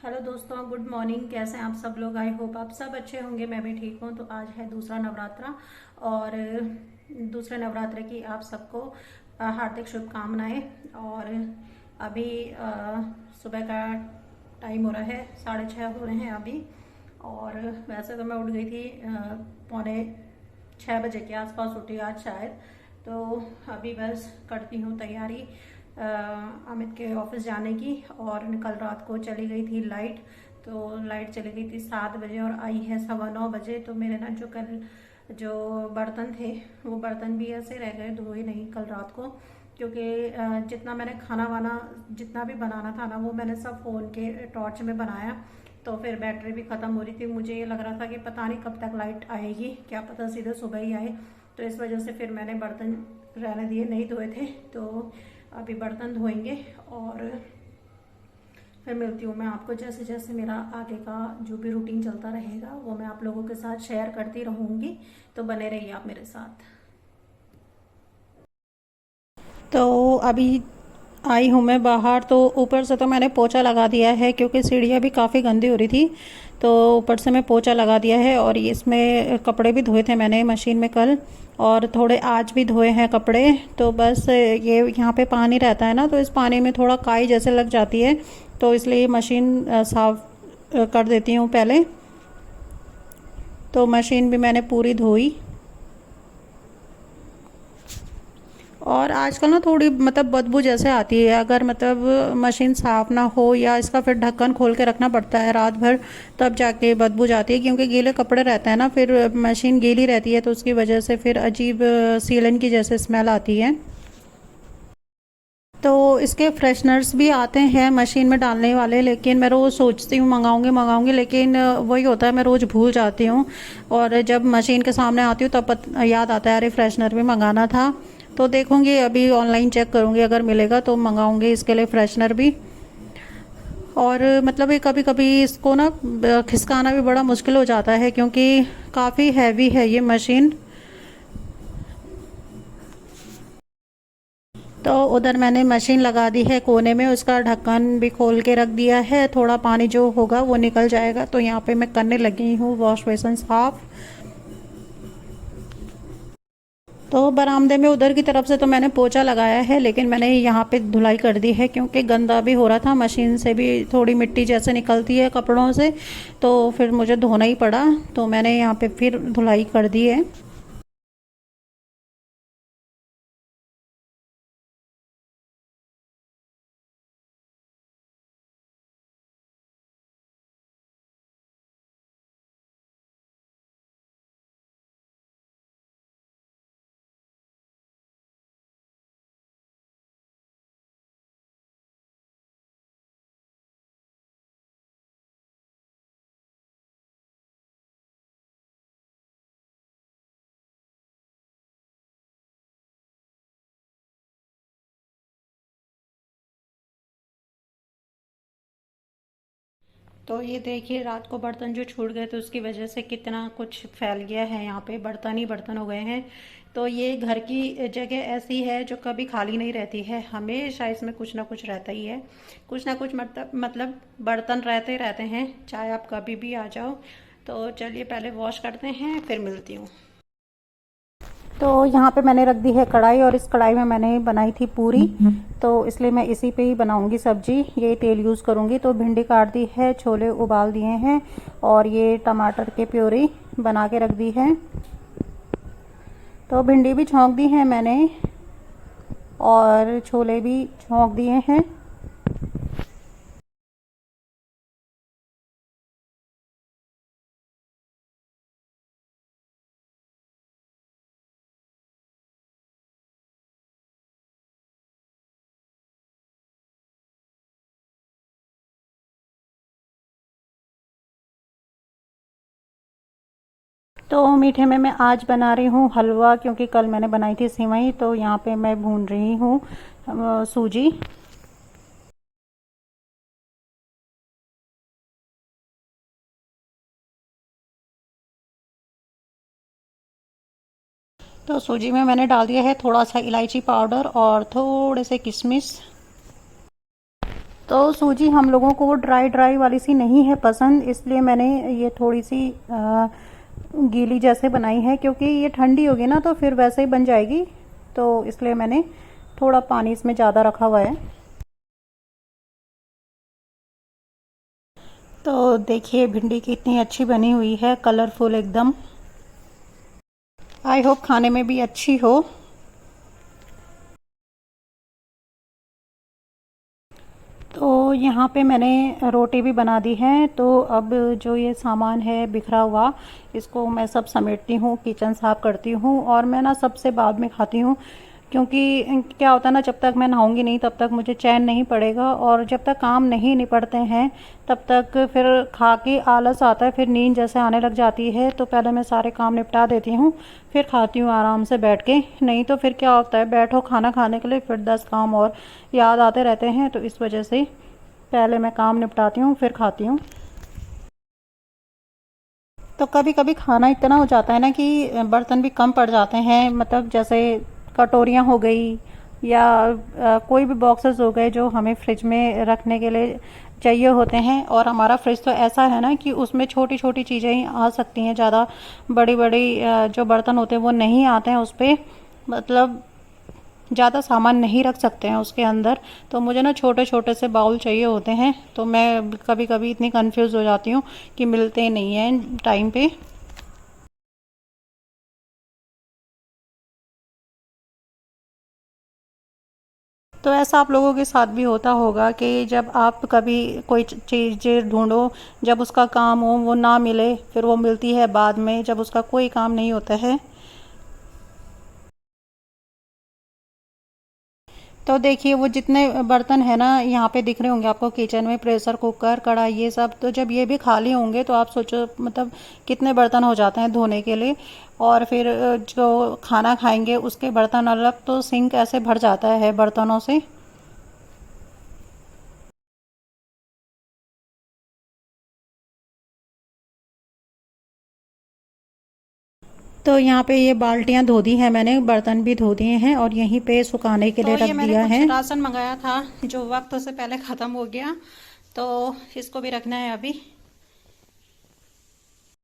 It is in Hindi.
हेलो दोस्तों, गुड मॉर्निंग। कैसे हैं आप सब लोग? आई होप आप सब अच्छे होंगे। मैं भी ठीक हूँ। तो आज है दूसरा नवरात्रा और दूसरे नवरात्र की आप सबको हार्दिक शुभकामनाएं। और अभी सुबह का टाइम हो रहा है, 6:30 हो रहे हैं अभी। और वैसे तो मैं उठ गई थी 5:45 के आसपास उठी आज शायद। तो अभी बस करती हूँ तैयारी अमित के ऑफिस जाने की। और कल रात को चली गई थी लाइट, तो लाइट चली गई थी 7 बजे और आई है 9:15 बजे। तो मेरे ना जो बर्तन थे वो बर्तन भी ऐसे रह गए, धोए नहीं कल रात को। क्योंकि जितना मैंने खाना वाना जितना भी बनाना था ना वो मैंने सब फ़ोन के टॉर्च में बनाया। तो फिर बैटरी भी ख़त्म हो रही थी। मुझे ये लग रहा था कि पता नहीं कब तक लाइट आएगी, क्या पता सीधे सुबह ही आए। तो इस वजह से फिर मैंने बर्तन रहने दिए, नहीं धोए थे। तो अभी बर्तन धोएंगे और फिर मिलती हूँ मैं आपको। जैसे जैसे मेरा आगे का जो भी रूटीन चलता रहेगा वो मैं आप लोगों के साथ शेयर करती रहूँगी। तो बने रहिए आप मेरे साथ। तो अभी आई हूँ मैं बाहर। तो ऊपर से तो मैंने पोछा लगा दिया है क्योंकि सीढ़ियाँ भी काफ़ी गंदी हो रही थी। तो ऊपर से मैं पोछा लगा दिया है और इसमें कपड़े भी धोए थे मैंने मशीन में कल, और थोड़े आज भी धोए हैं कपड़े। तो बस ये यहाँ पे पानी रहता है ना, तो इस पानी में थोड़ा काई जैसे लग जाती है। तो इसलिए मशीन साफ कर देती हूँ पहले। तो मशीन भी मैंने पूरी धोई। और आजकल ना थोड़ी मतलब बदबू जैसे आती है, अगर मतलब मशीन साफ़ ना हो या इसका फिर ढक्कन खोल के रखना पड़ता है रात भर, तब जाके बदबू जाती है। क्योंकि गीले कपड़े रहते हैं ना, फिर मशीन गीली रहती है तो उसकी वजह से फिर अजीब सीलन की जैसे स्मेल आती है। तो इसके फ्रेशनर्स भी आते हैं मशीन में डालने वाले, लेकिन मैं रोज़ सोचती हूँ मंगाऊंगी मंगाऊंगी, लेकिन वही होता है मैं रोज़ भूल जाती हूँ। और जब मशीन के सामने आती हूँ तब याद आता है अरे फ्रेशनर भी मंगाना था। तो देखूंगी, अभी ऑनलाइन चेक करूंगी, अगर मिलेगा तो मंगाऊंगी इसके लिए फ्रेशनर भी। और मतलब ये कभी कभी इसको ना खिसकाना भी बड़ा मुश्किल हो जाता है क्योंकि काफ़ी हैवी है ये मशीन। तो उधर मैंने मशीन लगा दी है कोने में, उसका ढक्कन भी खोल के रख दिया है। थोड़ा पानी जो होगा वो निकल जाएगा। तो यहाँ पे मैं करने लगी हूँ वॉश बेसिन साफ। तो बरामदे में उधर की तरफ से तो मैंने पोछा लगाया है, लेकिन मैंने यहाँ पे धुलाई कर दी है क्योंकि गंदा भी हो रहा था। मशीन से भी थोड़ी मिट्टी जैसे निकलती है कपड़ों से, तो फिर मुझे धोना ही पड़ा। तो मैंने यहाँ पे फिर धुलाई कर दी है। तो ये देखिए, रात को बर्तन जो छूट गए थे उसकी वजह से कितना कुछ फैल गया है। यहाँ पे बर्तन ही बर्तन हो गए हैं। तो ये घर की जगह ऐसी है जो कभी खाली नहीं रहती है, हमेशा इसमें कुछ ना कुछ रहता ही है। कुछ ना कुछ मतलब बर्तन रहते रहते हैं, चाहे आप कभी भी आ जाओ। तो चलिए पहले वॉश करते हैं, फिर मिलती हूँ। तो यहाँ पे मैंने रख दी है कढ़ाई, और इस कढ़ाई में मैंने बनाई थी पूरी। तो इसलिए मैं इसी पे ही बनाऊंगी सब्जी, यही तेल यूज़ करूंगी। तो भिंडी काट दी है, छोले उबाल दिए हैं, और ये टमाटर के प्योरी बना के रख दी है। तो भिंडी भी छौंक दी है मैंने, और छोले भी छौंक दिए हैं। तो मीठे में मैं आज बना रही हूँ हलवा, क्योंकि कल मैंने बनाई थी सिवई। तो यहाँ पे मैं भून रही हूँ सूजी। तो सूजी में मैंने डाल दिया है थोड़ा सा इलायची पाउडर और थोड़े से किशमिश। तो सूजी हम लोगों को ड्राई ड्राई वाली सी नहीं है पसंद, इसलिए मैंने ये थोड़ी सी गीली जैसे बनाई है, क्योंकि ये ठंडी होगी ना तो फिर वैसे ही बन जाएगी, तो इसलिए मैंने थोड़ा पानी इसमें ज़्यादा रखा हुआ है। तो देखिए भिंडी कितनी अच्छी बनी हुई है, कलरफुल एकदम। आई होप खाने में भी अच्छी हो। तो यहाँ पे मैंने रोटी भी बना दी है। तो अब जो ये सामान है बिखरा हुआ, इसको मैं सब समेटती हूँ, किचन साफ़ करती हूँ, और मैं ना सबसे बाद में खाती हूँ, क्योंकि क्या होता है ना, जब तक मैं नहाऊंगी नहीं तब तक मुझे चैन नहीं पड़ेगा, और जब तक काम नहीं निपटते हैं तब तक फिर खा के आलस आता है, फिर नींद जैसे आने लग जाती है। तो पहले मैं सारे काम निपटा देती हूँ, फिर खाती हूँ आराम से बैठ के। नहीं तो फिर क्या होता है, बैठो खाना खाने के लिए, फिर 10 काम और याद आते रहते हैं, तो इस वजह से पहले मैं काम निपटाती हूँ फिर खाती हूँ। तो कभी कभी खाना इतना हो जाता है ना कि बर्तन भी कम पड़ जाते हैं, मतलब जैसे कटोरियाँ हो गई, या कोई भी बॉक्सेस हो गए जो हमें फ्रिज में रखने के लिए चाहिए होते हैं। और हमारा फ्रिज तो ऐसा है ना कि उसमें छोटी छोटी चीज़ें ही आ सकती हैं, ज़्यादा बड़ी बड़ी जो बर्तन होते हैं वो नहीं आते हैं उस पर, मतलब ज़्यादा सामान नहीं रख सकते हैं उसके अंदर। तो मुझे ना छोटे छोटे से बाउल चाहिए होते हैं, तो मैं कभी कभी इतनी कंफ्यूज हो जाती हूँ कि मिलते नहीं हैं टाइम पे। तो ऐसा आप लोगों के साथ भी होता होगा कि जब आप कभी कोई चीज़ ढूंढो, जब उसका काम हो वो ना मिले, फिर वो मिलती है बाद में जब उसका कोई काम नहीं होता है। तो देखिए वो जितने बर्तन है ना यहाँ पे दिख रहे होंगे आपको किचन में, प्रेशर कुकर, कढ़ाई, ये सब, तो जब ये भी खाली होंगे तो आप सोचो मतलब कितने बर्तन हो जाते हैं धोने के लिए। और फिर जो खाना खाएंगे उसके बर्तन अलग, तो सिंक ऐसे भर जाता है बर्तनों से। तो यहाँ पे ये बाल्टियाँ धो दी हैं मैंने, बर्तन भी धो दिए हैं, और यहीं पे सुखाने के लिए रख दिया है। कुछ राशन मंगाया था जो वक्त से पहले ख़त्म हो गया, तो इसको भी रखना है अभी।